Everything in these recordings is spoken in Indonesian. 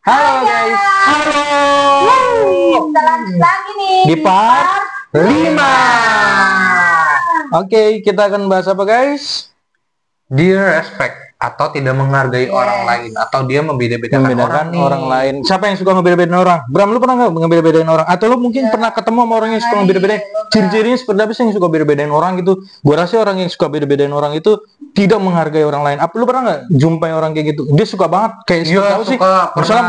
Halo guys. Halo. Kita lanjut lagi nih Di part 5. 5. Oke, kita akan bahas apa guys? Dia respect atau tidak menghargai orang lain, atau dia membedakan orang lain. Siapa yang suka ngebeda-bedain orang? Bram, lu pernah nggak ngebeda-bedain orang? Atau lu mungkin pernah ketemu sama orang yang suka ngebeda-bedain? Ciri-cirinya seperti apa sih yang suka beda-bedain orang gitu? Gua rasa orang yang suka beda-bedain orang itu tidak menghargai orang lain. Apa lu pernah nggak jumpai orang kayak gitu? Dia suka banget kayak Iya, tahu sih. suka, Misalnya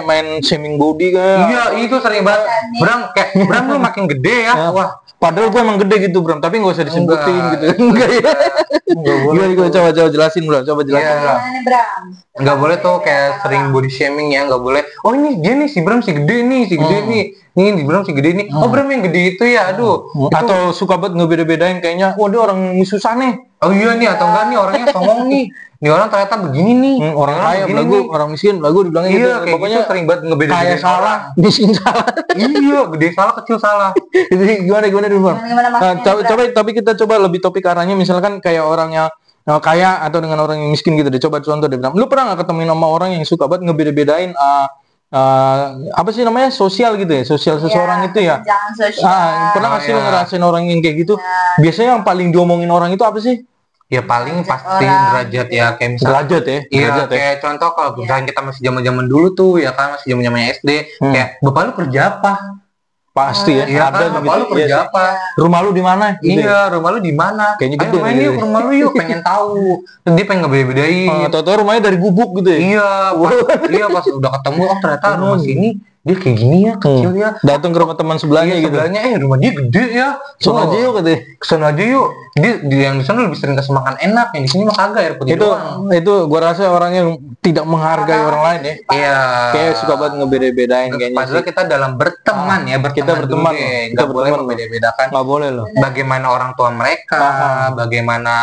main shaming body kayak. Iya, itu sering banget. Bram lu makin gede ya. Wah, padahal gue emang gede gitu Bram, tapi nggak usah disebutin gitu. Enggak ya. Gimana gue coba jelasin Bram, coba jelasin Iya. Bram. Gimana nih, Bram? nggak boleh tuh kayak sering body shaming ya, nggak boleh. Oh ini dia nih, si Bram si gede nih, si gede nih. Nih di Bram si gede nih. Oh Bram yang gede itu ya, aduh. Atau suka banget ngebeda-bedain kayaknya, wah dia orang susah nih. Oh iya nih, atau enggak nih orangnya songong nih. Nih orang ternyata begini nih. Orang kaya begini belagu, nih. orang miskin belagu dibilangnya Iya, gitu. kayak Pokoknya gitu sering banget ngebedain kaya salah, orang. miskin salah. Iya, gede salah, kecil salah. Jadi gimana dulu Bram? Gimana maksudnya, Bram? Coba tapi kita coba lebih topik arahnya, misalkan kayak orang yang kaya atau dengan orang yang miskin gitu deh. Coba contoh deh Bram. Lu pernah nggak ketemu sama orang yang suka banget ngebeda-bedain apa sih namanya, sosial gitu ya, sosial seseorang itu ya? Jangan sosial. Pernah nggak sih lu iya. ngerasain orang yang kayak gitu? Biasanya yang paling diomongin orang itu apa sih? Ya paling Derajat pasti orang. derajat ya, kayak misalnya Derajat ya? iya, Derajat ya? kayak contoh kalau misalnya kita masih zaman-zaman dulu tuh ya kan, masih zaman-zamannya SD, kayak bapak lu kerja apa? Pasti ya, Iya ada kan, bapak gitu. lu kerja Iya. apa? Rumah lu di mana? Gitu ya? Iya, rumah lu di mana? Kayaknya Ayo gede main nih yuk gitu. ke rumah lu yuk, pengen tahu. Terus dia pengen ngebeda-bedain. Tahu-tahu rumahnya dari gubuk gitu ya? Iya, pas udah ketemu, oh ternyata rumah sini dia kayak gini ya, kecil ya. Datang ke rumah teman sebelahnya Iya, gitu. sebelahnya rumah dia gede ya. Sono aja yuk katanya. Kesana aja yuk. Dia yang di sana lebih sering kasih makan enak, yang di sini mah kagak, air putih doang. Itu gua rasa orang yang tidak menghargai orang lain ya. Iya. Kayak suka banget ngebeda-bedain kayaknya Padahal sih. kita dalam berteman ya, kita berteman dulu deh. loh. Kita Nggak boleh berteman loh. membeda-bedakan Nggak boleh loh. bagaimana orang tua mereka, bagaimana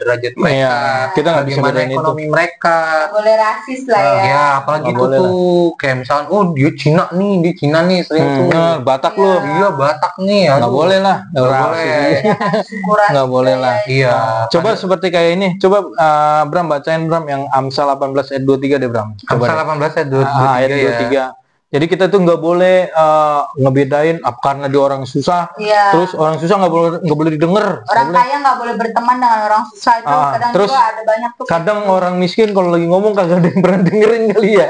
derajat mereka, Iya, kita nggak bisa bagaimana bedain itu. ekonomi mereka. Boleh rasis lah ya. Ya, apalagi Nggak itu boleh tuh kayak misalnya, oh dia Cina nih sering tuh. Batak lu. Iya, Batak nih. Nggak Aduh. boleh lah. Nggak boleh. Syukuran Nggak boleh lah. Iya. Coba seperti kayak ini. Coba Bram bacain Bram yang Amsal 18 ayat 23 deh Bram. Coba Amsal deh. 18 ayat Ayat 23 ya. 23. Jadi kita tuh nggak boleh ngebedain karena dia orang susah. Iya. Terus orang susah nggak boleh didengar. Orang kaya nggak boleh berteman dengan orang susah itu. Kadang terus juga ada banyak tuh. Kadang orang miskin kalau lagi ngomong kagak ada yang pernah dengerin kali ya.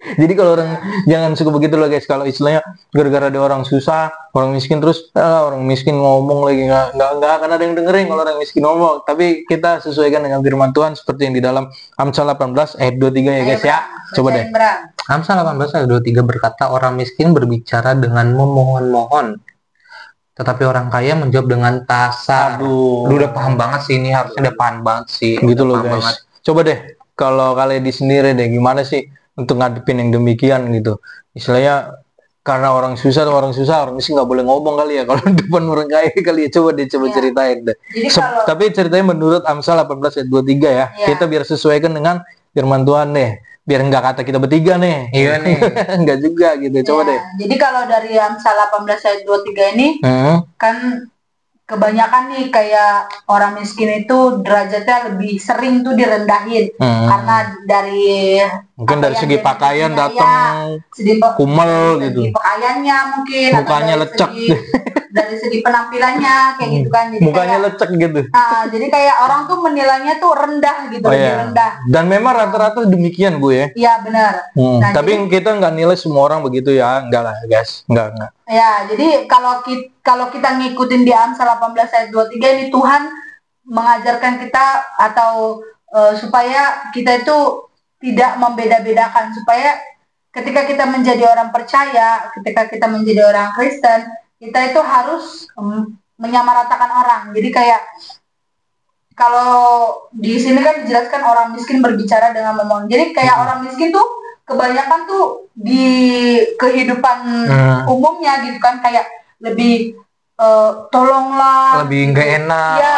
Jadi kalau orang jangan suka begitu loh guys. Kalau istilahnya gara-gara ada orang susah, orang miskin terus orang miskin ngomong lagi nggak akan ada yang dengerin kalau orang miskin ngomong. Tapi kita sesuaikan dengan firman Tuhan seperti yang di dalam Amsal 18 ayat 23 ya guys ya. Coba deh. Amsal 18 ayat 23 berkata, orang miskin berbicara dengan memohon-mohon, tetapi orang kaya menjawab dengan kasar. Aduh. Lu udah paham banget sih, ini harusnya udah paham banget sih. Gitu loh Udah paham banget. guys. Coba deh kalau kalian di sendiri deh gimana sih untuk ngadepin yang demikian gitu. Istilahnya karena orang miskin nggak boleh ngomong kali ya kalau depan orang kaya kali ya. Coba ceritain deh. Jadi kalau Tapi ceritanya menurut Amsal 18 ayat 23 ya. Iya. Kita biar sesuaikan dengan firman Tuhan deh. Biar nggak kata kita bertiga nih. Iya nih. Nggak juga gitu. Coba ya, deh. jadi kalau dari Amsal 18 ayat 23 ini kan kebanyakan nih kayak orang miskin itu derajatnya lebih sering tuh direndahin karena dari Mungkin apa dari yang segi dia pakaian punya, datang kumel dari gitu. segi pakaiannya mungkin Mukanya atau dari lecek. dari segi penampilannya kayak gitu kan. Jadi Mukanya kayak, lecek gitu. jadi kayak orang tuh menilainya tuh rendah gitu, Oh lebih iya. rendah. Dan memang rata-rata demikian gue ya. Iya benar. Nah, Tapi kita nggak nilai semua orang begitu ya. Enggak lah guys. Enggak. ya, jadi kalau kita ngikutin di Amsal 18 ayat 23 ini Tuhan mengajarkan kita atau supaya kita itu tidak membeda-bedakan, supaya ketika kita menjadi orang percaya, ketika kita menjadi orang Kristen, kita itu harus menyamaratakan orang. Jadi kayak kalau di sini kan dijelaskan orang miskin berbicara dengan memohon. Jadi kayak orang miskin tuh kebanyakan tuh di kehidupan umumnya gitu kan kayak lebih tolonglah, Lebih gitu. nggak enak, Iya,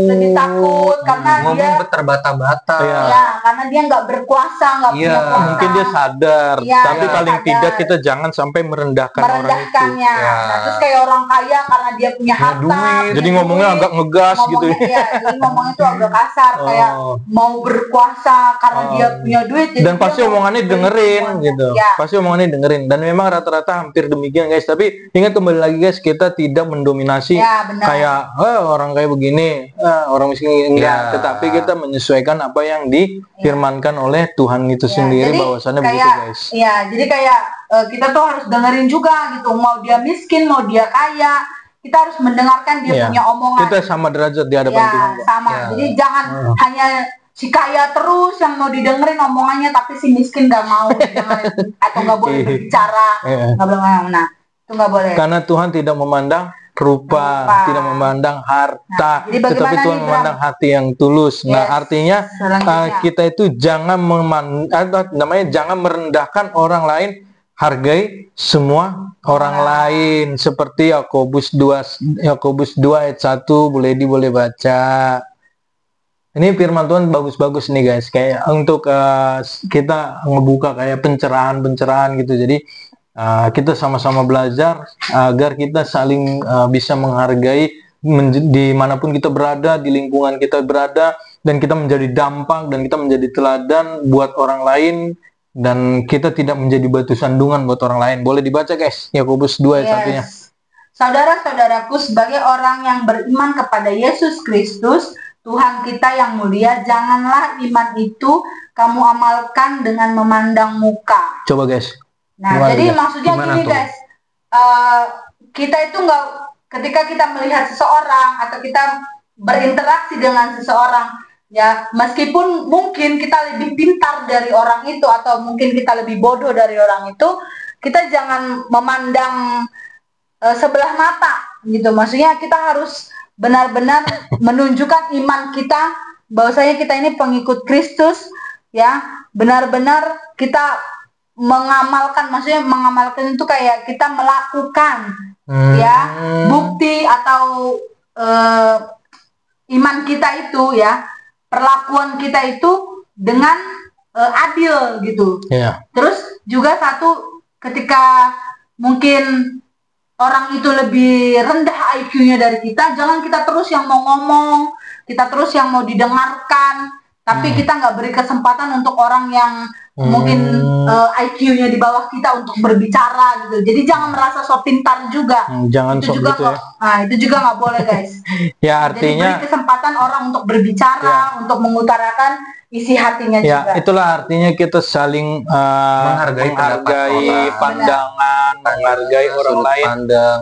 lebih takut karena ngomong dia terbata-bata. Iya. ya karena dia nggak berkuasa, nggak Iya, punya kuasa. Mungkin dia sadar, Iya, tapi dia paling sadar. tidak kita jangan sampai merendahkan orang itu. Merendahkannya. Ya. Nah, terus kayak orang kaya karena dia punya Punya harta, duit. punya Jadi ngomongnya duit, agak ngegas gitu ngomongnya, ya. iya, jadi ngomongnya tuh agak kasar, kayak Oh. mau berkuasa karena Oh. dia punya duit. Jadi Dan dia pasti mau omongannya beli dengerin semuanya. gitu. Ya. Pasti omongannya dengerin. Dan memang rata-rata hampir demikian guys. Tapi ingat kembali lagi guys, kita tidak mendominasi Ya, benar. kayak orang kayak begini, orang miskin enggak. Ya. Tetapi kita menyesuaikan apa yang difirmankan oleh Tuhan itu Ya, sendiri jadi bahwasannya kayak, begitu guys. ya, jadi kayak kita tuh harus dengerin juga gitu. Mau dia miskin, mau dia kaya, kita harus mendengarkan dia Iya. punya omongan. Kita sama derajat di hadapan Ya, Tuhan kok. sama. Ya. Jadi jangan hanya si kaya terus yang mau didengerin omongannya, tapi si miskin nggak mau didengerin atau nggak boleh Iya. berbicara, Iya. nggak boleh ngomong. Nah, itu nggak boleh. Karena Tuhan tidak memandang rupa, Rupa. tidak memandang harta, Nah, jadi bagaimana tetapi Tuhan nih, Bram? memandang hati yang tulus. Nah, Yes. artinya Selanjutnya. kita itu jangan jangan merendahkan orang lain, hargai semua orang lain. Seperti Yakobus 2 ayat 1, boleh baca. Ini firman Tuhan bagus-bagus nih guys. Kayak untuk kita ngebuka kayak pencerahan gitu. Jadi kita sama-sama belajar agar kita saling bisa menghargai dimanapun kita berada, di lingkungan kita berada, dan kita menjadi dampak dan kita menjadi teladan buat orang lain, dan kita tidak menjadi batu sandungan buat orang lain. Boleh dibaca guys, Yakobus 2 ayat 1-nya. Saudara-saudaraku, sebagai orang yang beriman kepada Yesus Kristus, Tuhan kita yang mulia, janganlah iman itu kamu amalkan dengan memandang muka. Coba guys. Nah, Gimana, jadi guys? maksudnya Gimana gini tuh? guys, kita itu nggak, ketika kita melihat seseorang atau kita berinteraksi dengan seseorang, ya meskipun mungkin kita lebih pintar dari orang itu atau mungkin kita lebih bodoh dari orang itu, kita jangan memandang sebelah mata gitu. Maksudnya kita harus benar-benar menunjukkan iman kita bahwasanya kita ini pengikut Kristus, ya, benar-benar kita mengamalkan, maksudnya mengamalkan itu kayak kita melakukan ya bukti atau iman kita itu, ya, perlakuan kita itu dengan adil gitu. Iya. Terus juga satu, ketika mungkin orang itu lebih rendah IQ-nya dari kita, jangan kita terus yang mau ngomong, kita terus yang mau didengarkan, tapi kita nggak beri kesempatan untuk orang yang mungkin IQ-nya di bawah kita untuk berbicara gitu. Jadi jangan merasa so pintar juga. Jangan Itu sok juga gitu ya. Nah, itu juga nggak boleh guys. Ya Jadi artinya beri kesempatan orang untuk berbicara, untuk mengutarakan isi hatinya ya, juga. itulah artinya kita saling Menghargai pendapat orang. pandangan, menghargai orang Sudut lain pandang.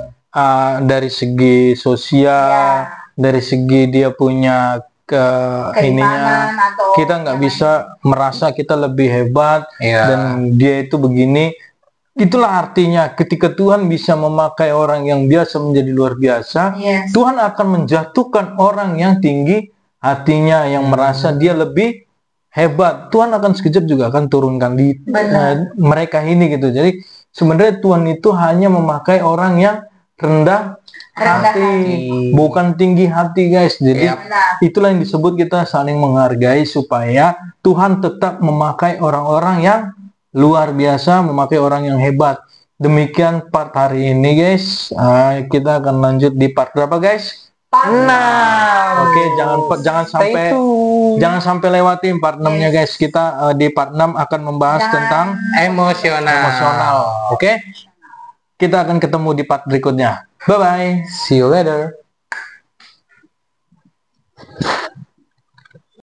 dari segi sosial, dari segi dia punya ininya. Keimanan atau Kita nggak bisa merasa kita lebih hebat Iya. dan dia itu begini. Itulah artinya ketika Tuhan bisa memakai orang yang biasa menjadi luar biasa, Yes. Tuhan akan menjatuhkan orang yang tinggi hatinya, yang merasa dia lebih hebat. Tuhan akan sekejap juga akan turunkan di mereka ini gitu. Jadi sebenarnya Tuhan itu hanya memakai orang yang rendah hati, bukan tinggi hati guys. Jadi Benar. itulah yang disebut kita saling menghargai, supaya Tuhan tetap memakai orang-orang yang luar biasa, memakai orang yang hebat. Demikian part hari ini guys. Kita akan lanjut di part berapa guys? Part 6. Oke, jangan sampai lewatin part 6-nya guys. Kita di part 6 akan membahas tentang emosional. Oke? Kita akan ketemu di part berikutnya. Bye bye. See you later.